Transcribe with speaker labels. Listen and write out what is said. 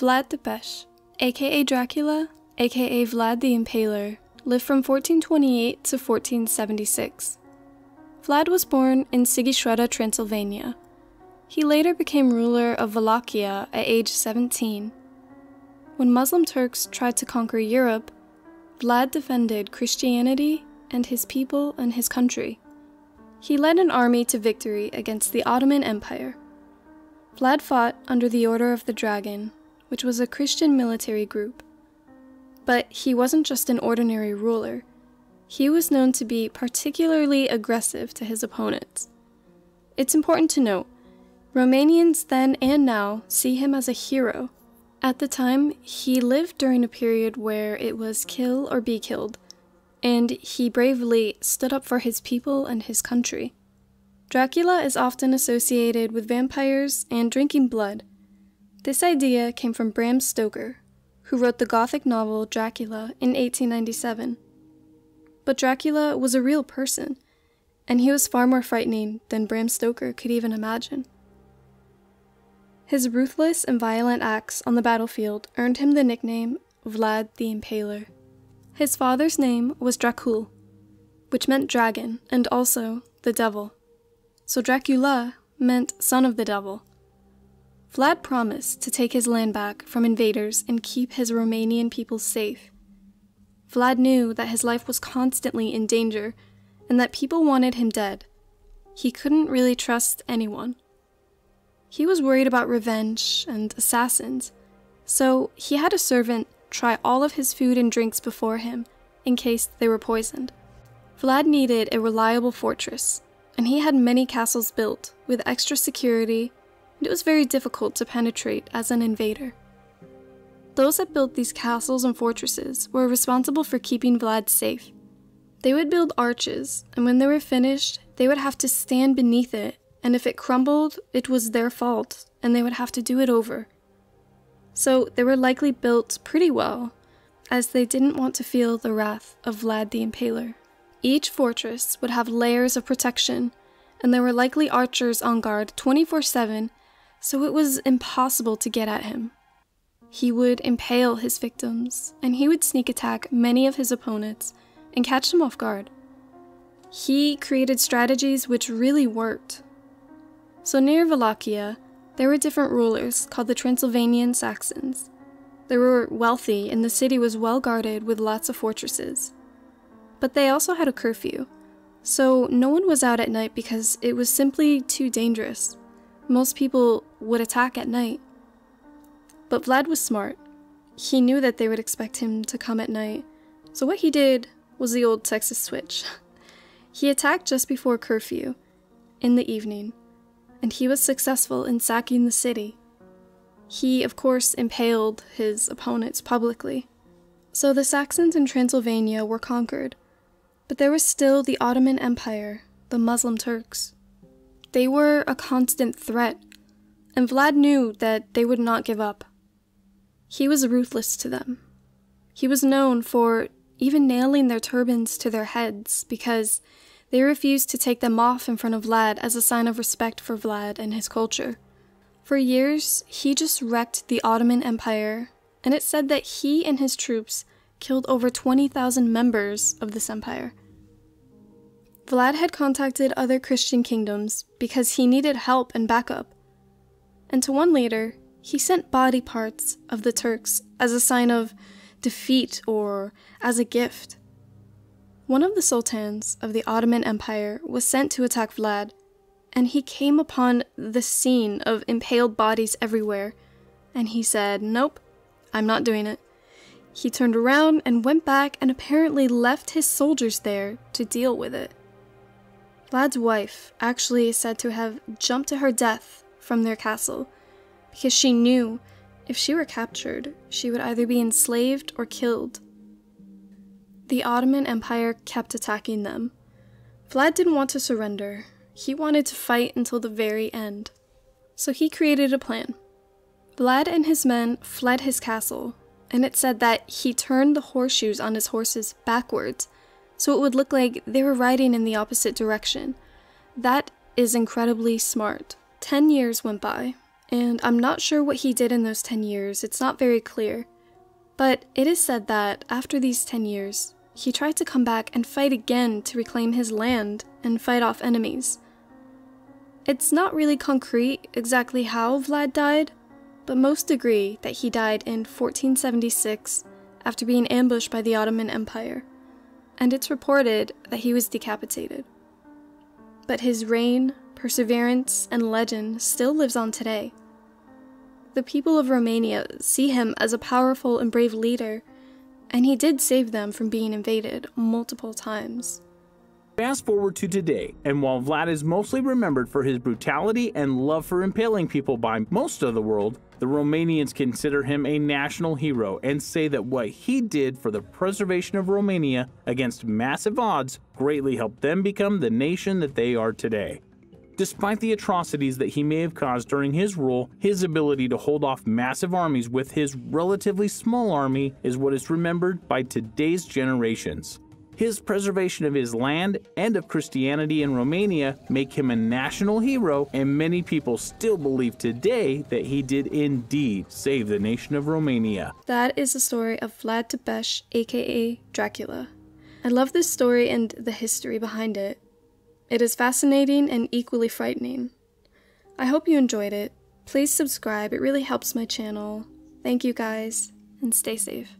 Speaker 1: Vlad the Pesh, aka Dracula, aka Vlad the Impaler, lived from 1428 to 1476. Vlad was born in Sighishueda, Transylvania. He later became ruler of Wallachia at age 17. When Muslim Turks tried to conquer Europe, Vlad defended Christianity and his people and his country. He led an army to victory against the Ottoman Empire. Vlad fought under the Order of the Dragon, which was a Christian military group. But he wasn't just an ordinary ruler. He was known to be particularly aggressive to his opponents. It's important to note, Romanians then and now see him as a hero. At the time, he lived during a period where it was kill or be killed, and he bravely stood up for his people and his country. Dracula is often associated with vampires and drinking blood. This idea came from Bram Stoker, who wrote the Gothic novel Dracula in 1897. But Dracula was a real person, and he was far more frightening than Bram Stoker could even imagine. His ruthless and violent acts on the battlefield earned him the nickname Vlad the Impaler. His father's name was Dracul, which meant dragon and also the devil. So Dracula meant son of the devil. Vlad promised to take his land back from invaders and keep his Romanian people safe. Vlad knew that his life was constantly in danger and that people wanted him dead. He couldn't really trust anyone. He was worried about revenge and assassins, so he had a servant try all of his food and drinks before him in case they were poisoned. Vlad needed a reliable fortress, and he had many castles built with extra security, and it was very difficult to penetrate as an invader. Those that built these castles and fortresses were responsible for keeping Vlad safe. They would build arches, and when they were finished, they would have to stand beneath it, and if it crumbled, it was their fault, and they would have to do it over. So they were likely built pretty well, as they didn't want to feel the wrath of Vlad the Impaler. Each fortress would have layers of protection, and there were likely archers on guard 24/7, so it was impossible to get at him. He would impale his victims, and he would sneak attack many of his opponents and catch them off guard. He created strategies which really worked. So near Wallachia, there were different rulers called the Transylvanian Saxons. They were wealthy, and the city was well guarded with lots of fortresses. But they also had a curfew, so no one was out at night because it was simply too dangerous. Most people would attack at night. But Vlad was smart. He knew that they would expect him to come at night, so what he did was the old Texas switch. He attacked just before curfew, in the evening, and he was successful in sacking the city. He, of course, impaled his opponents publicly. So the Saxons in Transylvania were conquered, but there was still the Ottoman Empire, the Muslim Turks. They were a constant threat, and Vlad knew that they would not give up. He was ruthless to them. He was known for even nailing their turbans to their heads because they refused to take them off in front of Vlad as a sign of respect for Vlad and his culture. For years, he just wrecked the Ottoman Empire, and it said that he and his troops killed over 20,000 members of this empire. Vlad had contacted other Christian kingdoms because he needed help and backup. And to one leader, he sent body parts of the Turks as a sign of defeat or as a gift. One of the sultans of the Ottoman Empire was sent to attack Vlad, and he came upon the scene of impaled bodies everywhere, and he said, "Nope, I'm not doing it." He turned around and went back and apparently left his soldiers there to deal with it. Vlad's wife actually is said to have jumped to her death from their castle because she knew if she were captured, she would either be enslaved or killed. The Ottoman Empire kept attacking them. Vlad didn't want to surrender. He wanted to fight until the very end. So he created a plan. Vlad and his men fled his castle, and it said that he turned the horseshoes on his horses backwards, so it would look like they were riding in the opposite direction. That is incredibly smart. 10 years went by, and I'm not sure what he did in those 10 years, it's not very clear. But it is said that, after these 10 years, he tried to come back and fight again to reclaim his land and fight off enemies. It's not really concrete exactly how Vlad died, but most agree that he died in 1476 after being ambushed by the Ottoman Empire, and it's reported that he was decapitated. But his reign, perseverance, and legend still lives on today. The people of Romania see him as a powerful and brave leader, and he did save them from being invaded multiple times.
Speaker 2: Fast forward to today, and while Vlad is mostly remembered for his brutality and love for impaling people by most of the world, the Romanians consider him a national hero and say that what he did for the preservation of Romania against massive odds greatly helped them become the nation that they are today. Despite the atrocities that he may have caused during his rule, his ability to hold off massive armies with his relatively small army is what is remembered by today's generations. His preservation of his land and of Christianity in Romania make him a national hero, and many people still believe today that he did indeed save the nation of Romania.
Speaker 1: That is the story of Vlad Tepes, aka Dracula. I love this story and the history behind it. It is fascinating and equally frightening. I hope you enjoyed it. Please subscribe, it really helps my channel. Thank you guys, and stay safe.